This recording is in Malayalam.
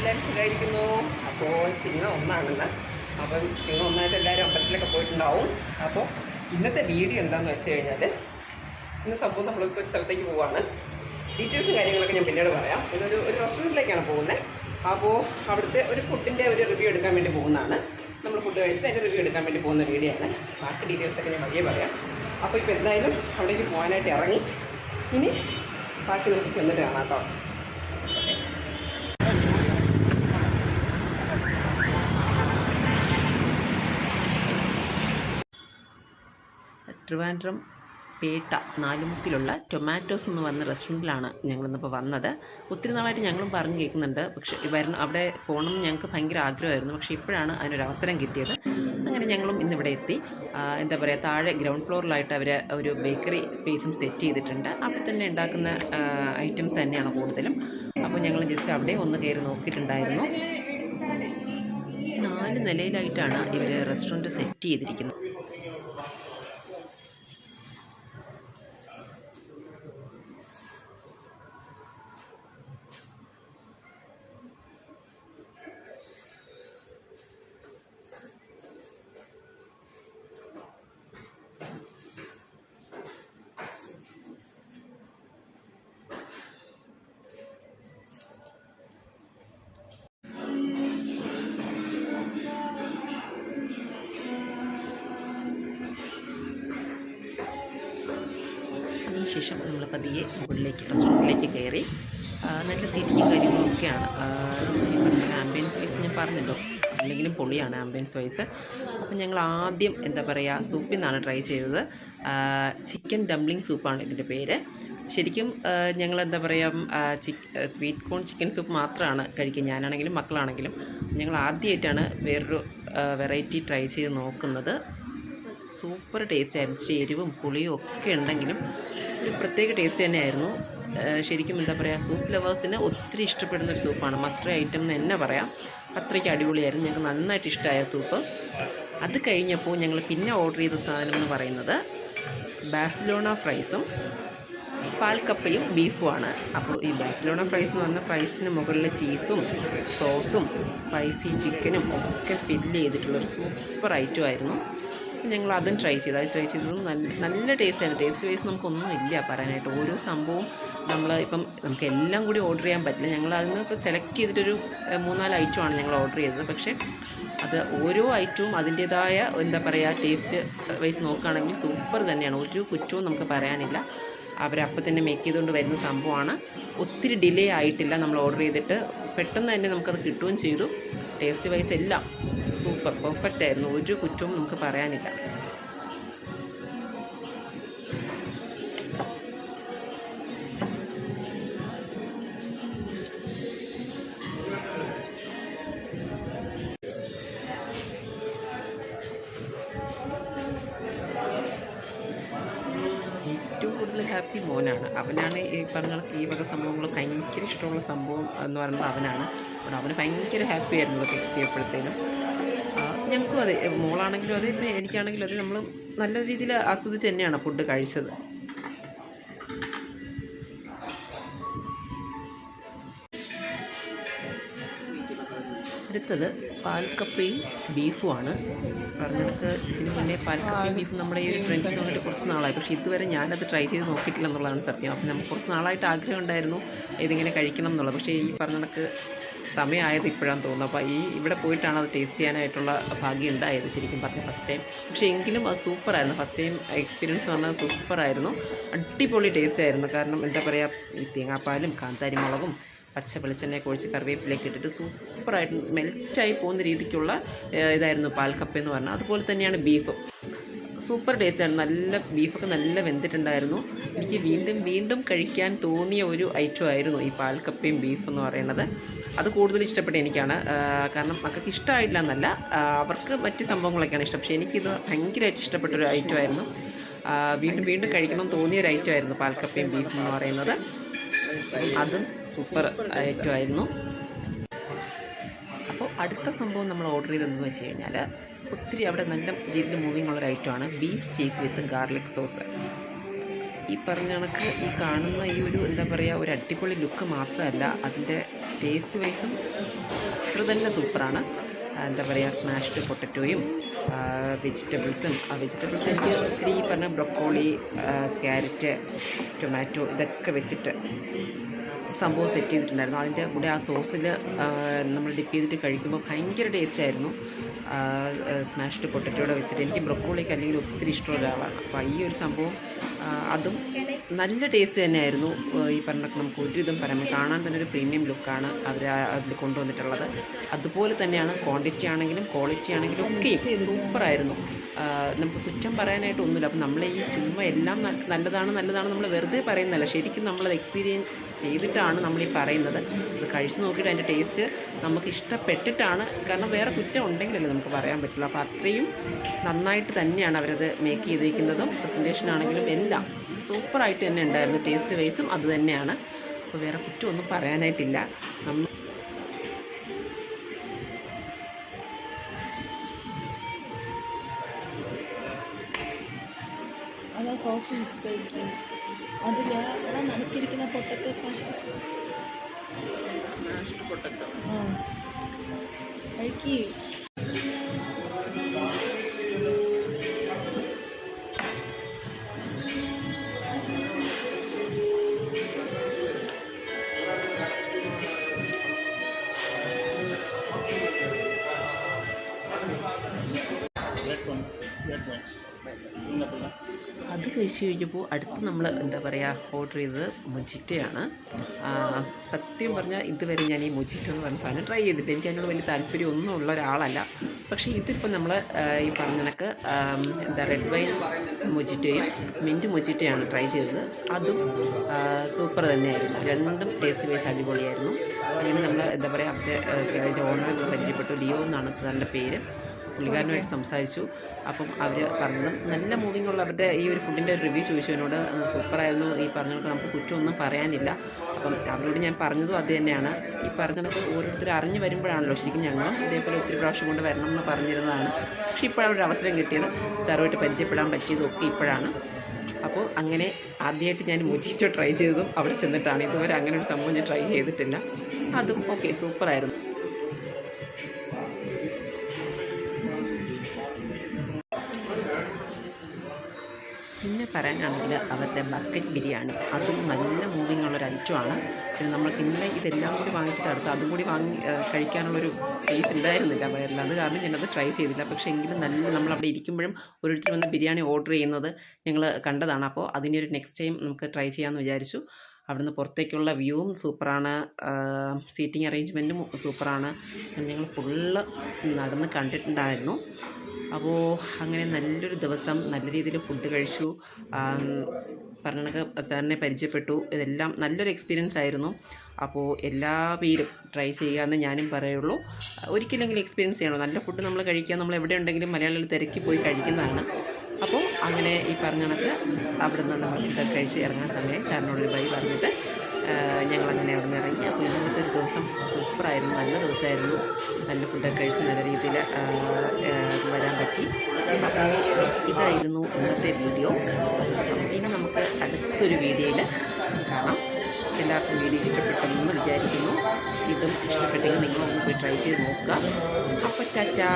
എല്ലാവരും സുഖമായിരിക്കുന്നു. അപ്പോൾ ചിങ്ങ ഒന്നാണെന്ന്, അപ്പം ചിങ്ങ ഒന്നായിട്ട് എല്ലാവരും അമ്പലത്തിലൊക്കെ പോയിട്ടുണ്ടാവും. അപ്പോൾ ഇന്നത്തെ വീഡിയോ എന്താണെന്ന് വെച്ച് കഴിഞ്ഞാൽ, ഇന്ന് സംഭവം നമ്മളിപ്പോൾ ഒരു സ്ഥലത്തേക്ക് പോവുകയാണ്. ഡീറ്റെയിൽസും കാര്യങ്ങളൊക്കെ ഞാൻ പിന്നീട് പറയാം. ഇതൊരു റെസ്റ്റോറൻറ്റിലേക്കാണ് പോകുന്നത്. അപ്പോൾ അവിടുത്തെ ഒരു ഫുഡിൻ്റെ ഒരു റിവ്യൂ എടുക്കാൻ വേണ്ടി പോകുന്നതാണ്. നമ്മൾ ഫുഡ് കഴിച്ചിട്ട് അതിൻ്റെ റിവ്യൂ എടുക്കാൻ വേണ്ടി പോകുന്ന വീഡിയോ ആണ്. ബാക്കി ഡീറ്റെയിൽസൊക്കെ ഞാൻ വഴിയേ പറയാം. അപ്പോൾ ഇപ്പോൾ എന്തായാലും അവിടേക്ക് പോകാനായിട്ട് ഇറങ്ങി. ഇനി ബാക്കി നമുക്ക് ചെന്നിട്ട് കാണാം കേട്ടോ. ട്രിവാൻഡ്രം പേട്ട നാലുമുക്കിലുള്ള ടൊമാറ്റോസ് എന്ന് വന്ന റെസ്റ്റോറൻറ്റിലാണ് ഞങ്ങളിന്നിപ്പോൾ വന്നത്. ഒത്തിരി നാളായിട്ട് ഞങ്ങളും പറഞ്ഞു കേൾക്കുന്നുണ്ട്. പക്ഷേ അവിടെ പോകണം ഞങ്ങൾക്ക് ഭയങ്കര ആഗ്രഹമായിരുന്നു. പക്ഷേ ഇപ്പോഴാണ് അതിനൊരവസരം കിട്ടിയത്. അങ്ങനെ ഞങ്ങളും ഇന്നിവിടെ എത്തി. എന്താ പറയുക, താഴെ ഗ്രൗണ്ട് ഫ്ലോറിലായിട്ട് അവർ ഒരു ബേക്കറി സ്പേസും സെറ്റ് ചെയ്തിട്ടുണ്ട്. അവിടെ തന്നെ ഉണ്ടാക്കുന്ന ഐറ്റംസ് തന്നെയാണ് കൂടുതലും. അപ്പോൾ ഞങ്ങൾ ജസ്റ്റ് അവിടെ ഒന്ന് കയറി നോക്കിയിട്ടുണ്ടായിരുന്നു. 4 നിലയിലായിട്ടാണ് ഇവർ റെസ്റ്റോറൻറ്റ് സെറ്റ് ചെയ്തിരിക്കുന്നത്. ശേഷം നമ്മൾ പതിയെ മുകളിലേക്ക് റെസ്റ്റോറൻറ്റിലേക്ക് കയറി. നല്ല സീറ്റിങ്ങും കാര്യങ്ങളും ഒക്കെയാണ്. ആംബിയൻസ് വൈസ് ഞാൻ പറഞ്ഞല്ലോ, അല്ലെങ്കിലും പൊളിയാണ് ആംബിയൻസ് വൈസ്. അപ്പം ഞങ്ങൾ ആദ്യം എന്താ പറയുക, സൂപ്പിൽ നിന്നാണ് ട്രൈ ചെയ്തത്. ചിക്കൻ ഡംപ്ലിംഗ് സൂപ്പാണ് ഇതിൻ്റെ പേര്. ശരിക്കും ഞങ്ങൾ എന്താ പറയുക, സ്വീറ്റ് കോൺ ചിക്കൻ സൂപ്പ് മാത്രമാണ് കഴിക്കുക, ഞാനാണെങ്കിലും മക്കളാണെങ്കിലും. ഞങ്ങൾ ആദ്യമായിട്ടാണ് വേറൊരു വെറൈറ്റി ട്രൈ ചെയ്ത് നോക്കുന്നത്. സൂപ്പർ ടേസ്റ്റ് ആയിരുന്നു. ഇച്ചിരി എരിവും പുളിയും ഒക്കെ ഉണ്ടെങ്കിലും ഒരു പ്രത്യേക ടേസ്റ്റ് തന്നെയായിരുന്നു. ശരിക്കും എന്താ പറയുക, സൂപ്പ് ലവേഴ്സിന് ഒത്തിരി ഇഷ്ടപ്പെടുന്നൊരു സൂപ്പാണ്. മസ്റ്റ് ഐറ്റം എന്ന് തന്നെ പറയാം. അത്രയ്ക്ക് അടിപൊളിയായിരുന്നു. ഞങ്ങൾക്ക് നന്നായിട്ട് ഇഷ്ടമായ സൂപ്പ്. അത് കഴിഞ്ഞപ്പോൾ ഞങ്ങൾ പിന്നെ ഓർഡർ ചെയ്ത സാധനം എന്ന് പറയുന്നത് ബാഴ്സലോണ ഫ്രൈസും പാൽക്കപ്പയും ബീഫുമാണ്. അപ്പോൾ ഈ ബാഴ്സലോണ ഫ്രൈസ് എന്ന് പറഞ്ഞ ഫ്രൈസിന് മുകളിൽ ചീസും സോസും സ്പൈസി ചിക്കനും ഒക്കെ ഫില്ല് ചെയ്തിട്ടുള്ളൊരു സൂപ്പർ ഐറ്റം ആയിരുന്നു. ഞങ്ങൾ അതും ട്രൈ ചെയ്തു. അത് ട്രൈ ചെയ്തതും നല്ല ടേസ്റ്റായിരുന്നു. ടേസ്റ്റ് വൈസ് നമുക്കൊന്നും ഇല്ല പറയാനായിട്ട്. ഓരോ സംഭവവും നമുക്ക് എല്ലാം കൂടി ഓർഡർ ചെയ്യാൻ പറ്റില്ല. ഞങ്ങൾ അതിന് ഇപ്പോൾ സെലക്ട് ചെയ്തിട്ടൊരു 3-4 ഐറ്റമാണ് ഞങ്ങൾ ഓർഡർ ചെയ്തത്. പക്ഷേ അത് ഓരോ ഐറ്റവും അതിൻ്റേതായ എന്താ പറയുക, ടേസ്റ്റ് വൈസ് നോക്കുകയാണെങ്കിൽ സൂപ്പർ തന്നെയാണ്. ഒരു കുറ്റവും നമുക്ക് പറയാനില്ല. അവരപ്പം തന്നെ മേക്ക് ചെയ്തുകൊണ്ട് വരുന്ന സംഭവമാണ്. ഒത്തിരി ഡിലേ ആയിട്ടില്ല. നമ്മൾ ഓർഡർ ചെയ്തിട്ട് പെട്ടെന്ന് തന്നെ നമുക്കത് കിട്ടുകയും ചെയ്തു. ടേസ്റ്റ് വൈസ് എല്ലാം സൂപ്പർ പെർഫെക്റ്റ് ആയിരുന്നു. ഒരു കുറ്റവും നമുക്ക് പറയാനില്ല. ഏറ്റവും കൂടുതൽ ഹാപ്പി മോനാണ്. അവനാണ് ഈ പറഞ്ഞ ഈ വക സംഭവങ്ങൾ ഭയങ്കര ഇഷ്ടമുള്ള സംഭവം എന്ന് പറയുന്നത് അവനാണ്. അപ്പോൾ അവന് ഭയങ്കര ഹാപ്പി ആയിരുന്നു ഇതൊക്കെ കിട്ടിയപ്പോഴത്തേനും. ഞങ്ങൾക്കും അതെ, മോളാണെങ്കിലും അതെ, പിന്നെ എനിക്കാണെങ്കിലും അതെ, നമ്മൾ നല്ല രീതിയിൽ ആസ്വദിച്ച് തന്നെയാണ് ഫുഡ് കഴിച്ചത്. അടുത്തത് പാൽക്കപ്പയും ബീഫുമാണ്. പറഞ്ഞിടക്ക് ഇതിന് മുന്നേ പാൽക്കപ്പയും ബീഫും നമ്മുടെ ഈ ഒരു ട്രെൻഡിൽ തോന്നിട്ട് കുറച്ച് നാളായി. പക്ഷേ ഇതുവരെ ഞാനത് ട്രൈ ചെയ്ത് നോക്കിയിട്ടില്ല എന്നുള്ളതാണ് സത്യം. അപ്പം നമുക്ക് കുറച്ച് നാളായിട്ട് ആഗ്രഹം ഉണ്ടായിരുന്നു ഇതിങ്ങനെ കഴിക്കണം എന്നുള്ളത്. പക്ഷേ ഈ പറഞ്ഞിടക്ക് സമയമായത് ഇപ്പോഴാണ് തോന്നുന്നത്. അപ്പോൾ ഇവിടെ പോയിട്ടാണ് അത് ടേസ്റ്റ് ചെയ്യാനായിട്ടുള്ള ഭാഗ്യം ഉണ്ടായത് ശരിക്കും പറഞ്ഞ ഫസ്റ്റ് ടൈം. പക്ഷേ എങ്കിലും അത് സൂപ്പറായിരുന്നു. ഫസ്റ്റ് ടൈം എക്സ്പീരിയൻസ് പറഞ്ഞാൽ സൂപ്പറായിരുന്നു. അടിപൊളി ടേസ്റ്റ് ആയിരുന്നു. കാരണം എന്താ പറയുക, ഈ തേങ്ങാപ്പാലും കാന്താരി മുളകും പച്ച വെളിച്ചെണ്ണയൊക്കെ ഒഴിച്ച് കറിവേപ്പിലേക്ക് ഇട്ടിട്ട് സൂപ്പറായിട്ട് മെൽറ്റായി പോകുന്ന രീതിക്കുള്ള ഇതായിരുന്നു പാൽക്കപ്പ എന്ന് പറഞ്ഞാൽ. അതുപോലെ തന്നെയാണ് ബീഫ്. സൂപ്പർ ടേസ്റ്റ് ആയിരുന്നു. നല്ല ബീഫൊക്കെ നല്ല വെന്തിട്ടുണ്ടായിരുന്നു. എനിക്ക് വീണ്ടും വീണ്ടും കഴിക്കാൻ തോന്നിയ ഒരു ഐറ്റം ആയിരുന്നു ഈ പാൽക്കപ്പയും ബീഫ് എന്ന് പറയുന്നത്. അത് കൂടുതൽ ഇഷ്ടപ്പെട്ട എനിക്കാണ്. കാരണം മക്കൾക്ക് ഇഷ്ടമായിട്ടില്ല എന്നല്ല, അവർക്ക് മറ്റ് സംഭവങ്ങളൊക്കെയാണ് ഇഷ്ടം. പക്ഷേ എനിക്കിത് ഭയങ്കരമായിട്ട് ഇഷ്ടപ്പെട്ടൊരു ഐറ്റം ആയിരുന്നു. വീണ്ടും വീണ്ടും കഴിക്കണം തോന്നിയ ഒരു ഐറ്റം ആയിരുന്നു പാൽക്കപ്പയും ബീഫ് എന്ന് പറയുന്നത്. അതും സൂപ്പർ ഐറ്റം ആയിരുന്നു. അപ്പോൾ അടുത്ത സംഭവം നമ്മൾ ഓർഡർ ചെയ്തതെന്ന് വെച്ച് കഴിഞ്ഞാൽ, ഒത്തിരി അവിടെ നല്ല രീതിയിൽ മൂവിങ് ഉള്ളൊരു ഐറ്റമാണ് ബീഫ് സ്റ്റീക്ക് വിത്ത് ഗാർലിക് സോസ്. ഈ പറഞ്ഞ കണക്ക് ഈ കാണുന്ന ഈ ഒരു എന്താ പറയുക ഒരു അടിപൊളി ലുക്ക് മാത്രമല്ല, അതിൻ്റെ ടേസ്റ്റ് വൈസും അത്ര തന്നെ സൂപ്പറാണ്. എന്താ പറയുക, സ്മാഷ്ഡ് പൊട്ടറ്റോയും വെജിറ്റബിൾസും, വെജിറ്റബിൾസ് എനിക്ക് ഒത്തിരി പറഞ്ഞ ബ്രൊക്കോളി, ക്യാരറ്റ്, ടൊമാറ്റോ ഇതൊക്കെ വെച്ചിട്ട് സംഭവം സെറ്റ് ചെയ്തിട്ടുണ്ടായിരുന്നു. അതിൻ്റെ കൂടെ ആ സോസിൽ നമ്മൾ ഡിപ്പ് ചെയ്തിട്ട് കഴിക്കുമ്പോൾ ഭയങ്കര ടേസ്റ്റായിരുന്നു. സ്മാഷ്ഡ് പൊട്ടറ്റോടെ വെച്ചിട്ട് എനിക്ക് ബ്രൊക്കോളിക്ക് അല്ലെങ്കിൽ ഒത്തിരി ഇഷ്ടമുള്ള ഒരാളാണ്. അപ്പോൾ ഈ ഒരു സംഭവം അതും നല്ല ടേസ്റ്റ് തന്നെയായിരുന്നു. ഈ പറഞ്ഞ നമുക്ക് ഒരു ഇതും പറയാം, കാണാൻ തന്നെ ഒരു പ്രീമിയം ലുക്കാണ് അവർ അതിൽ കൊണ്ടുവന്നിട്ടുള്ളത്. അതുപോലെ തന്നെയാണ് ക്വാണ്ടിറ്റി ആണെങ്കിലും ക്വാളിറ്റി ആണെങ്കിലും ഒക്കെയും സൂപ്പറായിരുന്നു. നമുക്ക് കുറ്റം പറയാനായിട്ട് ഒന്നുമില്ല. അപ്പം നമ്മൾ ഈ ചുമ്മാ എല്ലാം നല്ലതാണ് നമ്മൾ വെറുതെ പറയുന്നതല്ല, ശരിക്കും നമ്മളത് എക്സ്പീരിയൻസ് ചെയ്തിട്ടാണ് നമ്മളീ പറയുന്നത്. അത് കഴിച്ച് നോക്കിയിട്ട് അതിൻ്റെ ടേസ്റ്റ് നമുക്ക് ഇഷ്ടപ്പെട്ടിട്ടാണ്, കാരണം വേറെ കുറ്റം ഉണ്ടെങ്കിലല്ലേ നമുക്ക് പറയാൻ പറ്റുള്ളൂ. അപ്പോൾ അത്രയും നന്നായിട്ട് തന്നെയാണ് അവരത് മേക്ക് ചെയ്തിരിക്കുന്നതും പ്രസൻറ്റേഷൻ ആണെങ്കിലും എല്ലാം സൂപ്പറായിട്ട് തന്നെ ഉണ്ടായിരുന്നു. ടേസ്റ്റ് വൈസും അത് തന്നെയാണ്. അപ്പോൾ വേറെ കുറ്റമൊന്നും പറയാനായിട്ടില്ല. നമ്മൾ അതാ സോസ് അതിൽ നടുക്കിരിക്കുന്ന പൊട്ടറ്റോ സ്മാഷ്ഡ് പൊട്ടറ്റോ കഴിക്ക്. അത് കഴിച്ച് കഴിഞ്ഞപ്പോൾ അടുത്ത് നമ്മൾ എന്താ പറയുക ഓർഡർ ചെയ്തത് മൊജിറ്റയാണ്. സത്യം പറഞ്ഞാൽ ഇതുവരെ ഞാൻ ഈ മൊജിറ്റോ എന്ന് പറഞ്ഞ സാധനം ട്രൈ ചെയ്തിട്ട് എനിക്ക് അതിനോട് വലിയ താല്പര്യം ഒന്നും ഉള്ള ഒരാളല്ല. പക്ഷേ ഇതിപ്പോൾ നമ്മൾ ഈ പറഞ്ഞ കണക്ക് എന്താ റെഡ് വൈൻ മൊജിറ്റോയും മിൻറ്റ് മൊജിറ്റോയാണ് ട്രൈ ചെയ്തത്. അതും സൂപ്പർ തന്നെയായിരുന്നു. രണ്ടും ടേസ്റ്റ് വൈസ് അടിപൊളിയായിരുന്നു. അങ്ങനെ നമ്മൾ എന്താ പറയുക അതിൻ്റെ ഓണർ പരിചയപ്പെട്ടു, ലിയോ എന്നാണ് നല്ല പേര്. പുള്ളിക്കാരനുമായിട്ട് സംസാരിച്ചു. അപ്പം അവർ പറഞ്ഞതും നല്ല മൂവിങ് ഉള്ള അവരുടെ ഈ ഒരു ഫുഡിൻ്റെ റിവ്യൂ ചോദിച്ചു എന്നോട്. സൂപ്പറായിരുന്നു. ഈ പറഞ്ഞതൊക്കെ നമുക്ക് കുറ്റമൊന്നും പറയാനില്ല. അപ്പം അവരോട് ഞാൻ പറഞ്ഞതും അത് തന്നെയാണ്. ഈ പറഞ്ഞതൊക്കെ ഓരോരുത്തർ അറിഞ്ഞ് വരുമ്പോഴാണല്ലോ ശരിക്കും ഞങ്ങളും ഇതേപോലെ ഒത്തിരി പ്രാവശ്യം കൊണ്ട് വരണം എന്ന് പറഞ്ഞിരുന്നതാണ്. പക്ഷേ ഇപ്പോഴാണ് ഒരു അവസരം കിട്ടിയത്. സാറുമായിട്ട് പരിചയപ്പെടാൻ പറ്റിയതൊക്കെ ഇപ്പോഴാണ്. അപ്പോൾ അങ്ങനെ ആദ്യമായിട്ട് ഞാൻ മൊജിറ്റോ ട്രൈ ചെയ്തതും അവിടെ ചെന്നിട്ടാണ്. ഇതുവരെ അങ്ങനെ ഒരു സംഭവം ഞാൻ ട്രൈ ചെയ്തിട്ടില്ല. അതും ഓക്കെ സൂപ്പറായിരുന്നു. പിന്നെ പറയാനാണെങ്കിൽ അവരുടെ ബക്കറ്റ് ബിരിയാണി അതും നല്ല മൂവിങ് ഉള്ളൊരു ഐറ്റമാണ്. പിന്നെ നമ്മൾക്ക് ഇന്നലെ ഇതെല്ലാം കൂടി വാങ്ങിച്ചിട്ട് അടുത്ത് അതും കൂടി കഴിക്കാനുള്ളൊരു സ്പേസ് ഉണ്ടായിരുന്നില്ല വയറിൽ. അത് കാരണം ഞാനത് ട്രൈ ചെയ്തില്ല. പക്ഷേ എങ്കിലും നല്ല നമ്മളവിടെ ഇരിക്കുമ്പോഴും ഓരോരുത്തർ വന്ന് ബിരിയാണി ഓർഡർ ചെയ്യുന്നത് ഞങ്ങൾ കണ്ടതാണ്. അപ്പോൾ അതിൻ്റെ ഒരു നെക്സ്റ്റ് ടൈം നമുക്ക് ട്രൈ ചെയ്യാമെന്ന് വിചാരിച്ചു. അവിടുന്ന് പുറത്തേക്കുള്ള വ്യൂവും സൂപ്പറാണ്, സീറ്റിംഗ് അറേഞ്ച്മെൻറ്റും സൂപ്പറാണ്. ഞങ്ങൾ ഫുള്ള് നടന്ന് കണ്ടിട്ടുണ്ടായിരുന്നു. അപ്പോൾ അങ്ങനെ നല്ലൊരു ദിവസം നല്ല രീതിയിൽ ഫുഡ് കഴിച്ചു. പറഞ്ഞ കണക്ക് സാറിനെ പരിചയപ്പെട്ടു. ഇതെല്ലാം നല്ലൊരു എക്സ്പീരിയൻസ് ആയിരുന്നു. അപ്പോൾ എല്ലാ പേരും ട്രൈ ചെയ്യാമെന്ന് ഞാനും പറയുള്ളൂ. ഒരിക്കലെങ്കിലും എക്സ്പീരിയൻസ് ചെയ്യണം. നല്ല ഫുഡ് നമ്മൾ കഴിക്കുക, നമ്മൾ എവിടെ ഉണ്ടെങ്കിലും മലയാളികൾ തിരക്കി പോയി കഴിക്കുന്നതാണ്. അപ്പോൾ അങ്ങനെ ഈ പറഞ്ഞ കണക്ക് അവിടെ നിന്ന് നമ്മൾ ഫുഡൊക്കെ കഴിച്ച് ഇറങ്ങാൻ സമയം സാറിനോടൊരു ബൈ പറഞ്ഞിട്ട് ഞങ്ങളങ്ങനെ അവിടെ നിന്ന് ഇറങ്ങി. അപ്പോൾ ഇന്നത്തെ ഒരു ദിവസം സൂപ്പറായിരുന്നു, നല്ല ദിവസമായിരുന്നു. നല്ല ഫുഡൊക്കെ കഴിച്ച് നല്ല രീതിയിൽ വരാൻ പറ്റി. അപ്പോൾ ഇതായിരുന്നു ഇന്നത്തെ വീഡിയോ. ഇനി നമുക്ക് അടുത്തൊരു വീഡിയോയിൽ കാണാം. എല്ലാവർക്കും വീഡിയോ ഇഷ്ടപ്പെട്ടെന്ന് വിചാരിക്കുന്നു. ഇതും ഇഷ്ടപ്പെട്ടെങ്കിൽ നിങ്ങളൊന്ന് പോയി ട്രൈ ചെയ്ത് നോക്കുക. അപ്പോൾ ടാറ്റാ.